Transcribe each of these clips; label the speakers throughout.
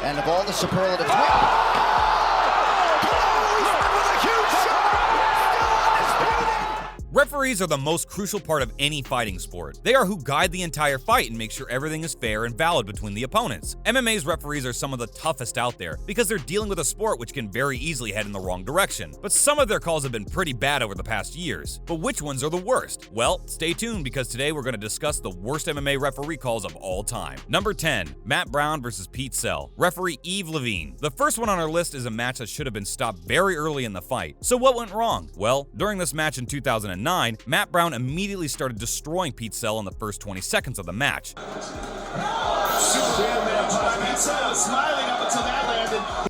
Speaker 1: And of all the superlatives...
Speaker 2: Referees are the most crucial part of any fighting sport. They are who guide the entire fight and make sure everything is fair and valid between the opponents. MMA's referees are some of the toughest out there because they're dealing with a sport which can very easily head in the wrong direction. But some of their calls have been pretty bad over the past years. But which ones are the worst? Well, stay tuned because today we're going to discuss the worst MMA referee calls of all time. Number 10. Matt Brown vs. Pete Sell. Referee Yves Levine. The first one on our list is a match that should have been stopped very early in the fight. So what went wrong? Well, during this match in 2009, Matt Brown immediately started destroying Pete Sell in the first 20 seconds of the match.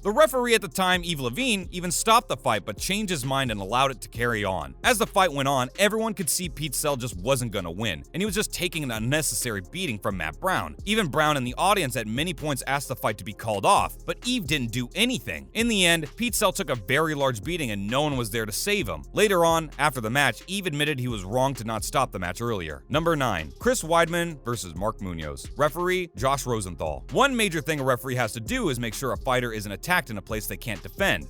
Speaker 2: The referee at the time, Yves Levine, even stopped the fight but changed his mind and allowed it to carry on. As the fight went on, everyone could see Pete Sell just wasn't gonna win, and he was just taking an unnecessary beating from Matt Brown. Even Brown in the audience at many points asked the fight to be called off, but Yves didn't do anything. In the end, Pete Sell took a very large beating and no one was there to save him. Later on, after the match, Yves admitted he was wrong to not stop the match earlier. Number 9. Chris Weidman vs. Mark Munoz. Referee Josh Rosenthal. One major thing a referee has to do is make sure a fighter isn't attacked in a place they can't defend.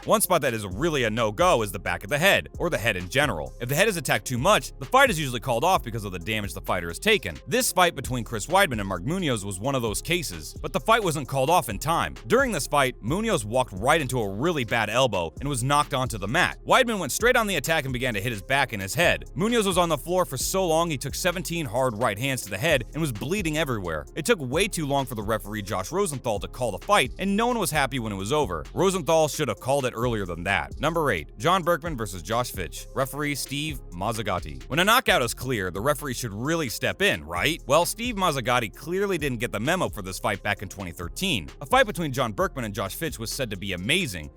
Speaker 2: One spot that is really a no-go is the back of the head, or the head in general. If the head is attacked too much, the fight is usually called off because of the damage the fighter has taken. This fight between Chris Weidman and Mark Munoz was one of those cases, but the fight wasn't called off in time. During this fight, Munoz walked right into a really bad elbow and was knocked onto the mat. Weidman went straight on the attack and began to hit his back and his head. Munoz was on the floor for so long he took 17 hard right hands to the head and was bleeding everywhere. It took way too long for the referee Josh Rosenthal to call the fight, and no one was happy when it was over. Rosenthal should have called it earlier than that. Number 8. John Berkman vs. Josh Fitch. Referee Steve Mazzagatti. When a knockout is clear, the referee should really step in, right? Well, Steve Mazzagatti clearly didn't get the memo for this fight back in 2013. A fight between John Berkman and Josh Fitch was said to be amazing.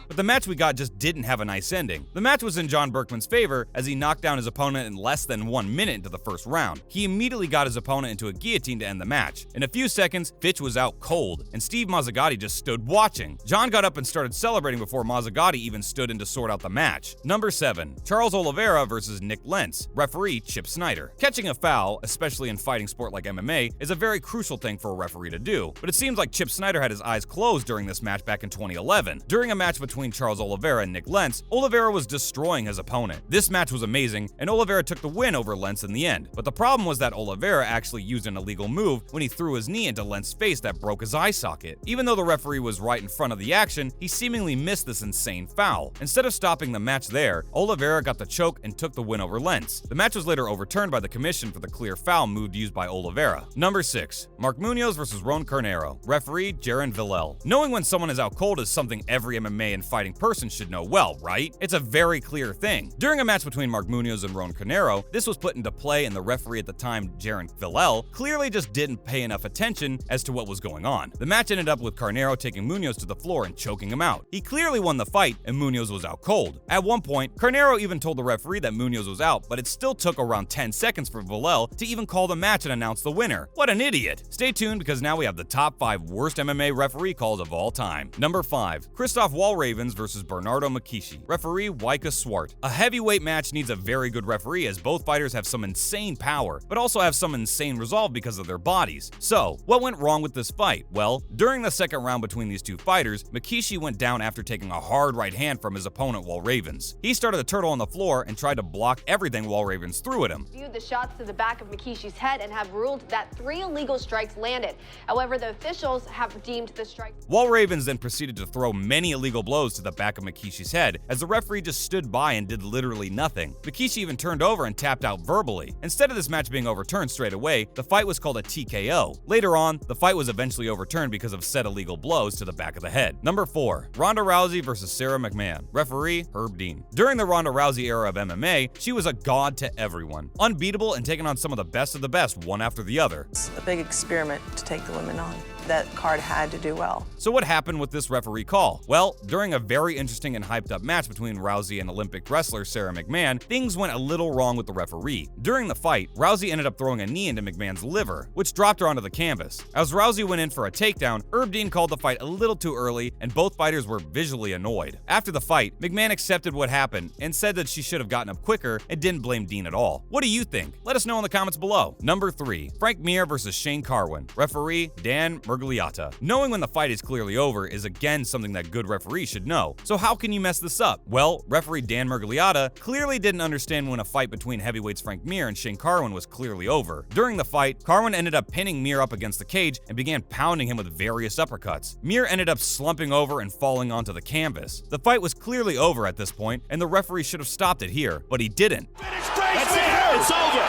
Speaker 2: But the match we got just didn't have a nice ending. The match was in John Berkman's favor as he knocked down his opponent in less than 1 minute into the first round. He immediately got his opponent into a guillotine to end the match. In a few seconds, Fitch was out cold, and Steve Mazzagatti just stood watching. John got up and started celebrating before Mazzagatti even stood in to sort out the match. Number 7. Charles Oliveira vs. Nick Lentz. Referee Chip Snyder. Catching a foul, especially in fighting sport like MMA, is a very crucial thing for a referee to do, but it seems like Chip Snyder had his eyes closed during this match back in 2011. During a match between Charles Oliveira and Nick Lentz, Oliveira was destroying his opponent. This match was amazing, and Oliveira took the win over Lentz in the end. But the problem was that Oliveira actually used an illegal move when he threw his knee into Lentz's face that broke his eye socket. Even though the referee was right in front of the action, he seemingly missed this insane foul. Instead of stopping the match there, Oliveira got the choke and took the win over Lentz. The match was later overturned by the commission for the clear foul move used by Oliveira. Number 6. Mark Munoz vs. Ron Carneiro. Referee Jaron Villel. Knowing when someone is out cold is something every MMA and fighting person should know well, right? It's a very clear thing. During a match between Mark Munoz and Ron Carneiro, this was put into play, and the referee at the time, Jaron Villel, clearly just didn't pay enough attention as to what was going on. The match ended up with Carneiro taking Munoz to the floor and choking him out. He clearly won the fight, and Munoz was out cold. At one point, Carneiro even told the referee that Munoz was out, but it still took around 10 seconds for Villel to even call the match and announce the winner. What an idiot! Stay tuned because now we have the top 5 worst MMA referee calls of all time. Number 5. Christoph Wallravens vs. Bernardo Makishi. Referee Wyka Swart. A heavyweight match needs a very good referee as both fighters have some insane power, but also have some insane resolve because of their bodies. So, what went wrong with this fight? Well, during the second round between these two fighters, Makishi went down after taking a hard right hand from his opponent Wallravens. He started to turtle on the floor and tried to block everything Wallravens threw at him.
Speaker 3: Viewed the shots to the back of Makishi's head and have ruled that 3 illegal strikes landed. However, the officials have deemed the strikes.
Speaker 2: Wallravens then proceeded to throw many illegal blows to the back of Makishi's head as the referee just stood by and did literally nothing. Makishi even turned over and tapped out verbally. Instead of this match being overturned straight away, the fight was called a TKO. Later on, the fight was eventually overturned because of said illegal blows to the back of the head. Number 4. Ronda Rousey vs. Sarah McMahon. Referee Herb Dean. During the Ronda Rousey era of MMA, she was a god to everyone. Unbeatable and taking on some of the best one after the other.
Speaker 4: It's a big experiment to take the women on.
Speaker 1: that card had to do well.
Speaker 2: So what happened with this referee call? Well, during a very interesting and hyped up match between Rousey and Olympic wrestler Sarah McMahon, things went a little wrong with the referee. During the fight, Rousey ended up throwing a knee into McMahon's liver, which dropped her onto the canvas. As Rousey went in for a takedown, Herb Dean called the fight a little too early, and both fighters were visually annoyed. After the fight, McMahon accepted what happened and said that she should have gotten up quicker and didn't blame Dean at all. What do you think? Let us know in the comments below. Number 3. Frank Mir versus Shane Carwin. Referee Dan Murgliata. Knowing when the fight is clearly over is again something that good referees should know. So how can you mess this up? Well, referee Dan Murgliata clearly didn't understand when a fight between heavyweights Frank Mir and Shane Carwin was clearly over. During the fight, Carwin ended up pinning Mir up against the cage and began pounding him with various uppercuts. Mir ended up slumping over and falling onto the canvas. The fight was clearly over at this point, and the referee should have stopped it here, but he didn't.
Speaker 4: That's it. It's over.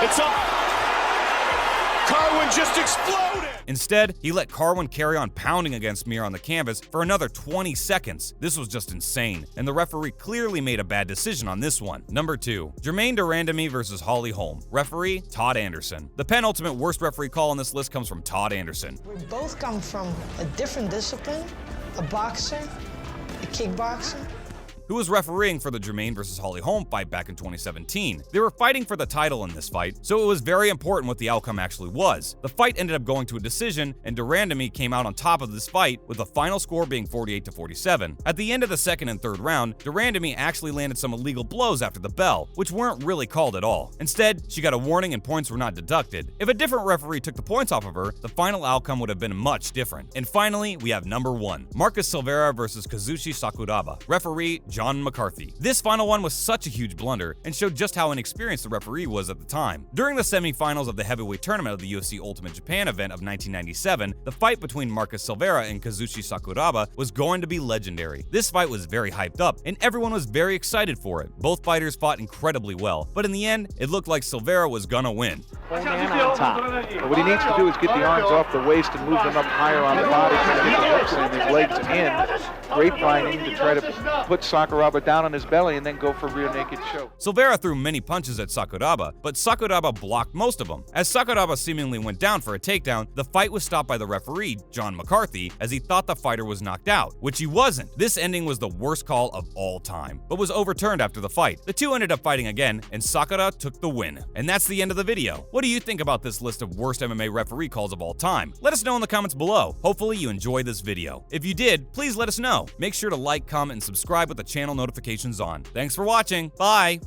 Speaker 4: It's up. Carwin just exploded.
Speaker 2: Instead, he let Carwin carry on pounding against Mir on the canvas for another 20 seconds. This was just insane, and the referee clearly made a bad decision on this one. Number 2. Jermaine Durandamy versus Holly Holm. Referee Todd Anderson. The penultimate worst referee call on this list comes from Todd Anderson.
Speaker 5: We both come from a different discipline, a boxer, a kickboxer,
Speaker 2: who was refereeing for the Jermaine versus Holly Holm fight back in 2017. They were fighting for the title in this fight, so it was very important what the outcome actually was. The fight ended up going to a decision, and Durandamy came out on top of this fight, with the final score being 48-47. At the end of the second and third round, Durandamy actually landed some illegal blows after the bell, which weren't really called at all. Instead, she got a warning and points were not deducted. If a different referee took the points off of her, the final outcome would have been much different. And finally, we have number 1. Marcus Silveira versus Kazushi Sakuraba. Referee John McCarthy. This final one was such a huge blunder and showed just how inexperienced the referee was at the time. During the semifinals of the heavyweight tournament of the UFC Ultimate Japan event of 1997, the fight between Marcus Silveira and Kazushi Sakuraba was going to be legendary. This fight was very hyped up, and everyone was very excited for it. Both fighters fought incredibly well, but in the end, it looked like Silveira was gonna win.
Speaker 6: On top. What he needs to do is get the arms off the waist and move them up higher on the body, trying to get the hooks and his legs in. Grapevining to try to put Sakuraba down on his belly and then go for rear naked choke.
Speaker 2: Silveira threw many punches at Sakuraba, but Sakuraba blocked most of them. As Sakuraba seemingly went down for a takedown, the fight was stopped by the referee, John McCarthy, as he thought the fighter was knocked out, which he wasn't. This ending was the worst call of all time, but was overturned after the fight. The two ended up fighting again, and Sakura took the win. And that's the end of the video. What do you think about this list of worst MMA referee calls of all time? Let us know in the comments below. Hopefully you enjoyed this video. If you did, please let us know. Make sure to like, comment, and subscribe with the channel notifications on. Thanks for watching. Bye!